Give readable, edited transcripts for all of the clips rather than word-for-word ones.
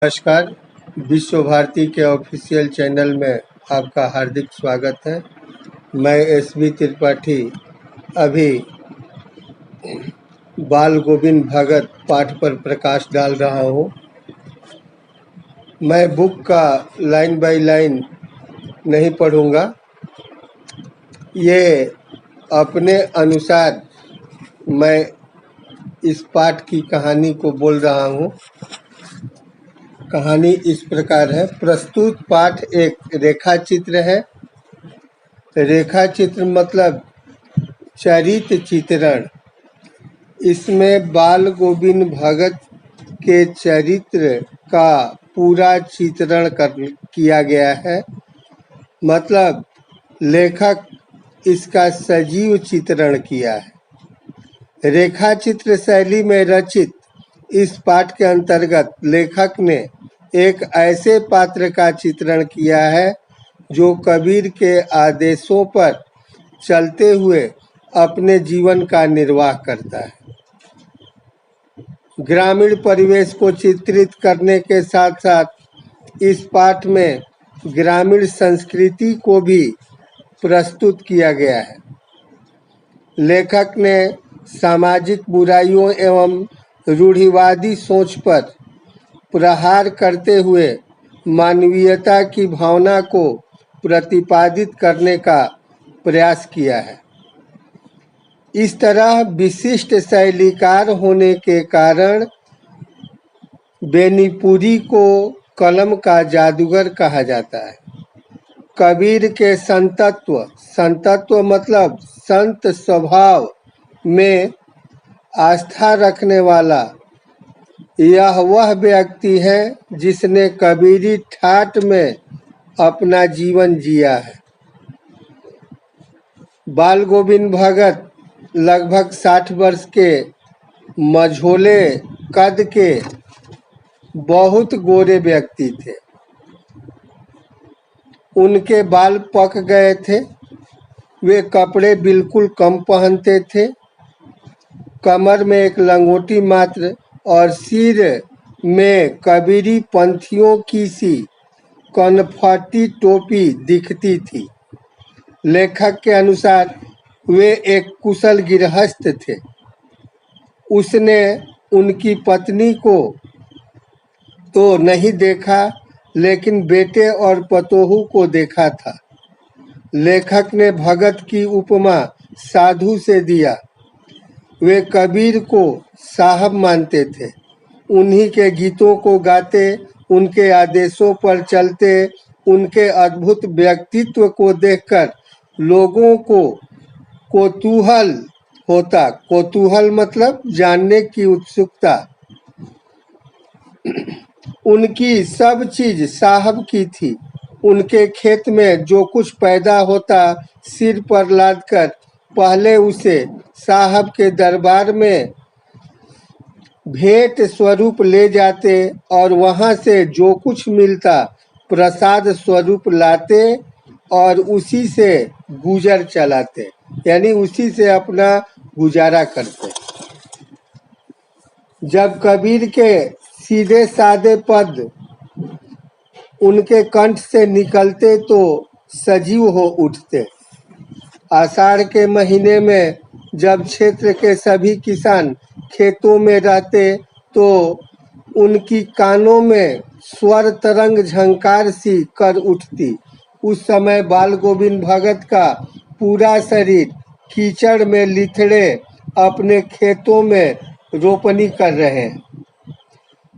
नमस्कार। विश्व भारती के ऑफिशियल चैनल में आपका हार्दिक स्वागत है। मैं एस.बी. त्रिपाठी अभी बाल गोविंद भगत पाठ पर प्रकाश डाल रहा हूँ। मैं बुक का लाइन बाय लाइन नहीं पढ़ूँगा, ये अपने अनुसार मैं इस पाठ की कहानी को बोल रहा हूँ। कहानी इस प्रकार है। प्रस्तुत पाठ एक रेखा चित्र है। रेखा चित्र मतलब चरित्र चित्रण। इसमें बाल गोविंद भगत के चरित्र का पूरा चित्रण किया गया है। मतलब लेखक इसका सजीव चित्रण किया है। रेखा चित्र शैली में रचित इस पाठ के अंतर्गत लेखक ने एक ऐसे पात्र का चित्रण किया है जो कबीर के आदेशों पर चलते हुए अपने जीवन का निर्वाह करता है। ग्रामीण परिवेश को चित्रित करने के साथ साथ इस पाठ में ग्रामीण संस्कृति को भी प्रस्तुत किया गया है। लेखक ने सामाजिक बुराइयों एवं रूढ़िवादी सोच पर प्रहार करते हुए मानवीयता की भावना को प्रतिपादित करने का प्रयास किया है। इस तरह विशिष्ट शैलीकार होने के कारण बेनीपुरी को कलम का जादूगर कहा जाता है। कबीर के संतत्व मतलब संत स्वभाव में आस्था रखने वाला यह वह व्यक्ति है जिसने कबीरी ठाट में अपना जीवन जिया है। बाल गोविंद भगत लगभग 60 वर्ष के मझोले कद के बहुत गोरे व्यक्ति थे। उनके बाल पक गए थे। वे कपड़े बिल्कुल कम पहनते थे। कमर में एक लंगोटी मात्र और सिर में कबीरी पंथियों की सी कनफटी टोपी दिखती थी। लेखक के अनुसार वे एक कुशल गृहस्थ थे। उसने उनकी पत्नी को तो नहीं देखा, लेकिन बेटे और पतोहू को देखा था। लेखक ने भगत की उपमा साधु से दिया। वे कबीर को साहब मानते थे। उन्हीं के गीतों को गाते, उनके आदेशों पर चलते। उनके अद्भुत व्यक्तित्व को देखकर लोगों को कौतूहल होता। कौतूहल मतलब जानने की उत्सुकता। उनकी सब चीज साहब की थी। उनके खेत में जो कुछ पैदा होता, सिर पर लादकर पहले उसे साहब के दरबार में भेंट स्वरूप ले जाते और वहां से जो कुछ मिलता प्रसाद स्वरूप लाते और उसी से गुजर चलाते, यानी उसी से अपना गुजारा करते। जब कबीर के सीधे सादे पद उनके कंठ से निकलते तो सजीव हो उठते। आषाढ़ के महीने में जब क्षेत्र के सभी किसान खेतों में रहते तो उनकी कानों में स्वर तरंग झंकार सी कर उठती। उस समय बाल गोविंद भगत का पूरा शरीर कीचड़ में लिथड़े अपने खेतों में रोपनी कर रहे हैं।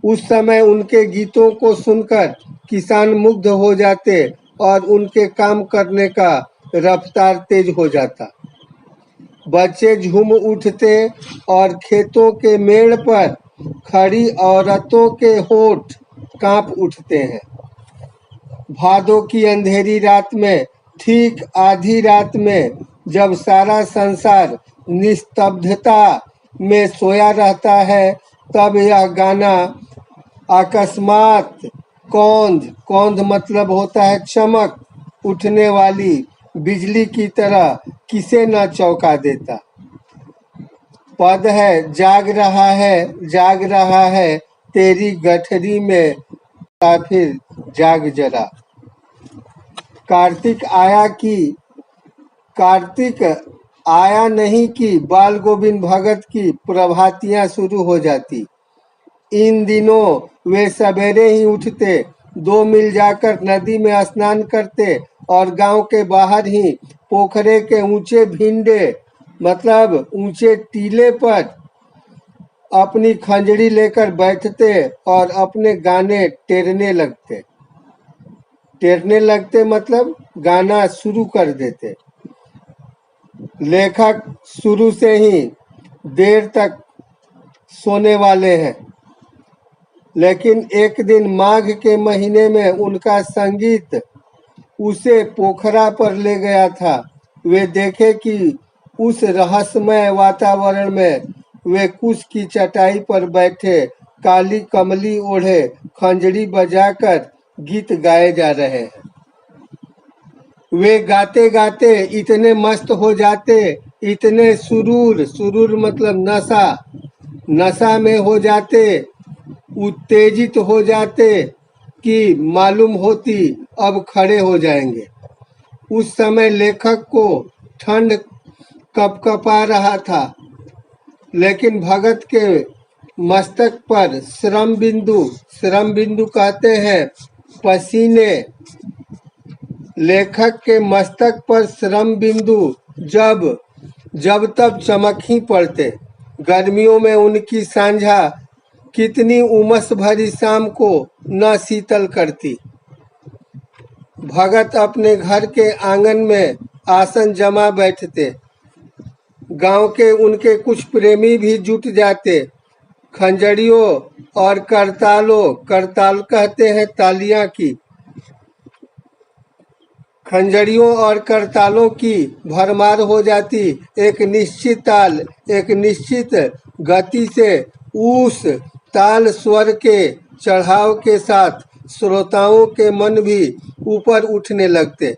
उस समय उनके गीतों को सुनकर किसान मुग्ध हो जाते और उनके काम करने का रफ्तार तेज हो जाता। बच्चे झूम उठते और खेतों के मेड़ पर खड़ी औरतों के होठ कांप उठते हैं। भादों की अंधेरी रात में, ठीक आधी रात में, जब सारा संसार निस्तब्धता में सोया रहता है, तब यह गाना अकस्मात कौंध मतलब होता है चमक उठने वाली बिजली की तरह किसे न चौंका देता। पद है जाग रहा है तेरी गठरी में फिर जाग जरा। कार्तिक आया कि कार्तिक आया नहीं कि बाल गोविंद भगत की प्रभातियां शुरू हो जाती। इन दिनों वे सवेरे ही उठते, 2 मील जाकर नदी में स्नान करते और गांव के बाहर ही पोखरे के ऊंचे भिंडे मतलब ऊंचे टीले पर अपनी खंजड़ी लेकर बैठते और अपने गाने टेरने लगते मतलब गाना शुरू कर देते। लेखक शुरू से ही देर तक सोने वाले हैं, लेकिन एक दिन माघ के महीने में उनका संगीत उसे पोखरा पर ले गया था। वे देखे कि उस रहस्यमय वातावरण में वे कुश की चटाई पर बैठे काली कमली ओढ़े खंजरी बजाकर गीत गाए जा रहे हैं। वे गाते गाते इतने मस्त हो जाते, इतने सुरूर मतलब नशा में हो जाते, उत्तेजित हो जाते कि मालूम होती अब खड़े हो जाएंगे। उस समय लेखक को ठंड कपकपा रहा था, लेकिन भगत के मस्तक पर श्रम बिंदु कहते हैं पसीने। लेखक के मस्तक पर श्रम बिंदु जब तब चमक ही पड़ते। गर्मियों में उनकी सांझा कितनी उमस भरी शाम को न शीतल करती। भगत अपने घर के आंगन में आसन जमा बैठते। गांव के उनके कुछ प्रेमी भी जुट जाते। खंजड़ियों और करताल कहते हैं तालियां की। खंजड़ियों और करतालों की भरमार हो जाती। एक निश्चित ताल, एक निश्चित गति से उस ताल स्वर के चढ़ाव के साथ श्रोताओं के मन भी ऊपर उठने लगते,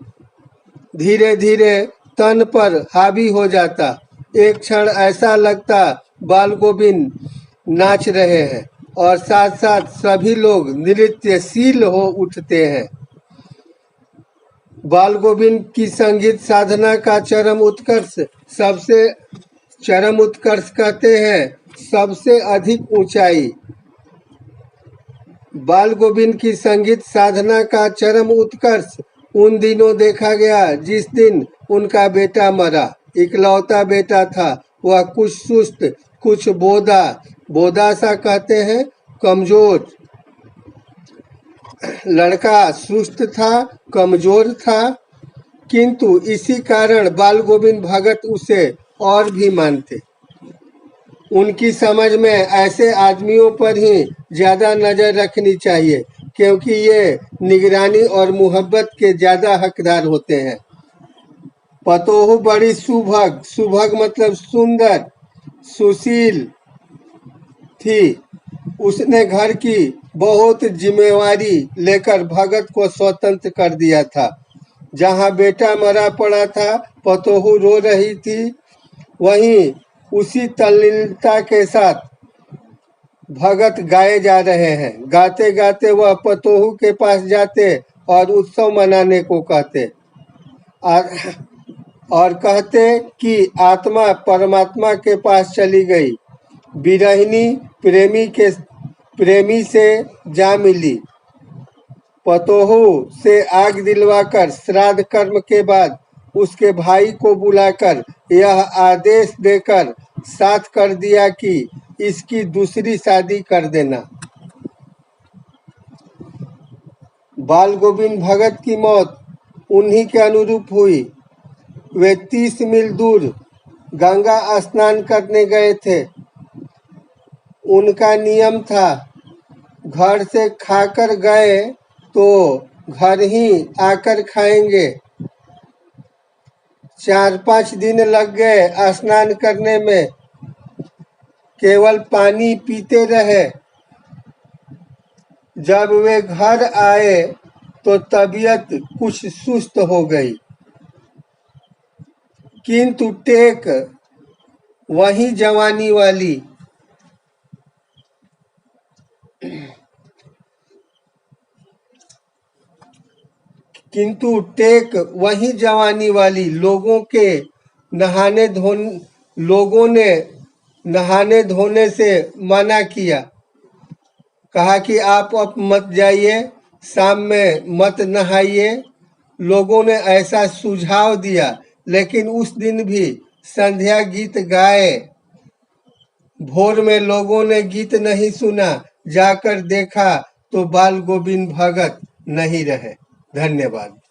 धीरे धीरे तन पर हावी हो जाता। एक क्षण ऐसा लगता बाल गोविंद नाच रहे हैं और साथ साथ सभी लोग नृत्यशील हो उठते हैं। बाल गोविंद की संगीत साधना का चरम उत्कर्ष कहते हैं सबसे अधिक ऊंचाई। बाल गोविंद की संगीत साधना का चरम उत्कर्ष उन दिनों देखा गया जिस दिन उनका बेटा मरा। इकलौता बेटा था। वह कुछ सुस्त, कुछ बोदा सा कहते हैं कमजोर। लड़का सुस्त था, कमजोर था, किंतु इसी कारण बाल गोविंद भगत उसे और भी मानते। उनकी समझ में ऐसे आदमियों पर ही ज्यादा नजर रखनी चाहिए, क्योंकि ये निगरानी और मोहब्बत के ज्यादा हकदार होते हैं। पतोहू बड़ी सुभग मतलब सुंदर, सुशील थी। उसने घर की बहुत जिम्मेवारी लेकर भगत को स्वतंत्र कर दिया था। जहाँ बेटा मरा पड़ा था, पतोहू रो रही थी, वहीं उसी तल्लीनता के साथ भगत गाए जा रहे हैं। गाते गाते वह पतोहू के पास जाते और उत्सव मनाने को कहते और कहते कि आत्मा परमात्मा के पास चली गई। विरहिणी प्रेमी से जा मिली। पतोहू से आग दिलवाकर श्राद्ध कर्म के बाद उसके भाई को बुलाकर यह आदेश देकर साथ कर दिया कि इसकी दूसरी शादी कर देना। बाल गोविंद भगत की मौत उन्हीं के अनुरूप हुई। वे 30 मील दूर गंगा स्नान करने गए थे। उनका नियम था घर से खाकर गए तो घर ही आकर खाएंगे। 4-5 दिन लग गए स्नान करने में, केवल पानी पीते रहे। जब वे घर आए तो तबीयत कुछ सुस्त हो गई, किंतु टेक वही जवानी वाली। किंतु टेक वही जवानी वाली लोगों ने नहाने धोने से मना किया। कहा कि आप अब मत जाइए, शाम में मत नहाइए। लोगों ने ऐसा सुझाव दिया, लेकिन उस दिन भी संध्या गीत गाए। भोर में लोगों ने गीत नहीं सुना, जाकर देखा तो बाल गोविंद भगत नहीं रहे। धन्यवाद।